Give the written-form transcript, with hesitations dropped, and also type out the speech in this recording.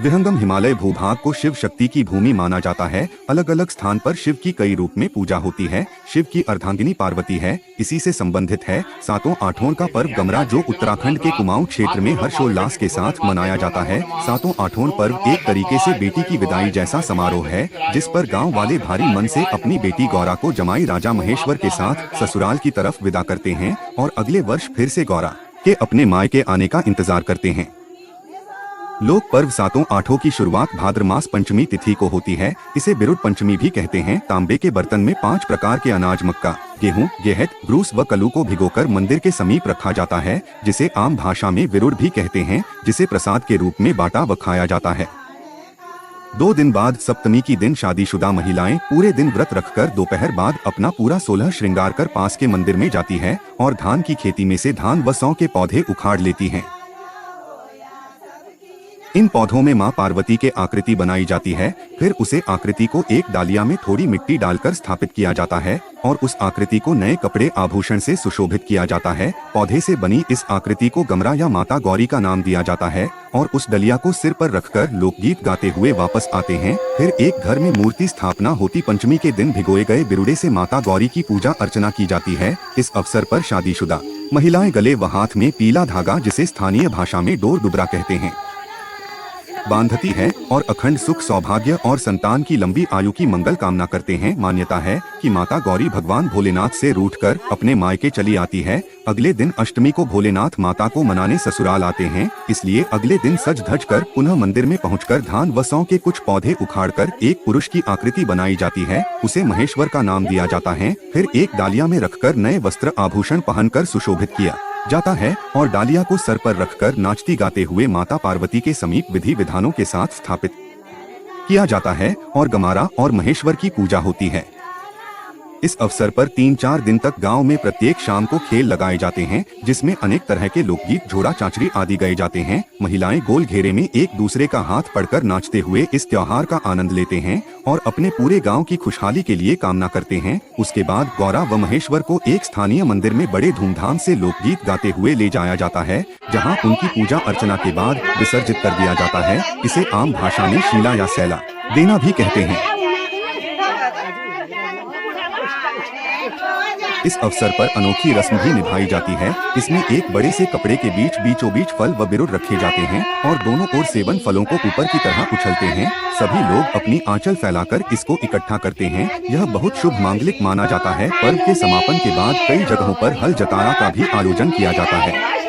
विहंगम हिमालय भूभाग को शिव शक्ति की भूमि माना जाता है। अलग अलग स्थान पर शिव की कई रूप में पूजा होती है। शिव की अर्धांगिनी पार्वती है, इसी से संबंधित है सातों आठों का पर्व गमरा, जो उत्तराखंड के कुमाऊं क्षेत्र में हर्षोल्लास के साथ मनाया जाता है। सातों आठों पर्व एक तरीके से बेटी की विदाई जैसा समारोह है, जिस पर गाँव वाले भारी मन से अपनी बेटी गौरा को जमाई राजा महेश्वर के साथ ससुराल की तरफ विदा करते हैं और अगले वर्ष फिर से गौरा के अपने मायके आने का इंतजार करते हैं। लोक पर्व सातों आठों की शुरुआत भाद्र मास पंचमी तिथि को होती है। इसे बिरुड पंचमी भी कहते हैं। तांबे के बर्तन में 5 प्रकार के अनाज मक्का, गेहूं, गेहत, ब्रूस व कलू को भिगोकर मंदिर के समीप रखा जाता है, जिसे आम भाषा में विरुड भी कहते हैं, जिसे प्रसाद के रूप में बांटा व खाया जाता है। 2 दिन बाद सप्तमी की दिन शादीशुदा महिलाएं पूरे दिन व्रत रखकर दोपहर बाद अपना पूरा 16 श्रृंगार कर पास के मंदिर में जाती है और धान की खेती में से धान व सौ के पौधे उखाड़ लेती हैं। इन पौधों में मां पार्वती के आकृति बनाई जाती है। फिर उसे आकृति को एक डालिया में थोड़ी मिट्टी डालकर स्थापित किया जाता है और उस आकृति को नए कपड़े आभूषण से सुशोभित किया जाता है। पौधे से बनी इस आकृति को गमरा या माता गौरी का नाम दिया जाता है और उस डलिया को सिर पर रखकर लोकगीत गाते हुए वापस आते हैं। फिर एक घर में मूर्ति स्थापना होती। पंचमी के दिन भिगोए गए बिरुड़े से माता गौरी की पूजा अर्चना की जाती है। इस अवसर पर शादीशुदा महिलाएं गले व हाथ में पीला धागा, जिसे स्थानीय भाषा में डोर डुबरा कहते हैं, बांधती है और अखंड सुख, सौभाग्य और संतान की लंबी आयु की मंगल कामना करते हैं। मान्यता है कि माता गौरी भगवान भोलेनाथ से रूठकर अपने मायके चली आती है। अगले दिन अष्टमी को भोलेनाथ माता को मनाने ससुराल आते हैं, इसलिए अगले दिन सज धज कर पुनः मंदिर में पहुंचकर धान व सौ के कुछ पौधे उखाड़कर एक पुरुष की आकृति बनाई जाती है। उसे महेश्वर का नाम दिया जाता है। फिर एक डालिया में रखकर नए वस्त्र आभूषण पहनकर सुशोभित किया जाता है और डालिया को सर पर रखकर नाचती गाते हुए माता पार्वती के समीप विधि विधानों के साथ स्थापित किया जाता है और गमारा और महेश्वर की पूजा होती है। इस अवसर पर 3-4 दिन तक गांव में प्रत्येक शाम को खेल लगाए जाते हैं, जिसमें अनेक तरह के लोकगीत, झोड़ा चांचरी आदि गाए जाते हैं। महिलाएं गोल घेरे में एक दूसरे का हाथ पकड़कर नाचते हुए इस त्योहार का आनंद लेते हैं और अपने पूरे गांव की खुशहाली के लिए कामना करते हैं। उसके बाद गौरा व महेश्वर को एक स्थानीय मंदिर में बड़े धूमधाम से लोकगीत गाते हुए ले जाया जाता है, जहाँ उनकी पूजा अर्चना के बाद विसर्जित कर दिया जाता है। इसे आम भाषा में शीला या सैला देना भी कहते हैं। इस अवसर पर अनोखी रस्म भी निभाई जाती है। इसमें एक बड़े से कपड़े के बीचों बीच फल व बिरुड़ रखे जाते हैं और दोनों ओर सेवन फलों को ऊपर की तरह उछलते हैं। सभी लोग अपनी आंचल फैलाकर इसको इकट्ठा करते हैं। यह बहुत शुभ मांगलिक माना जाता है। पर्व के समापन के बाद कई जगहों पर हल जतारा का भी आयोजन किया जाता है।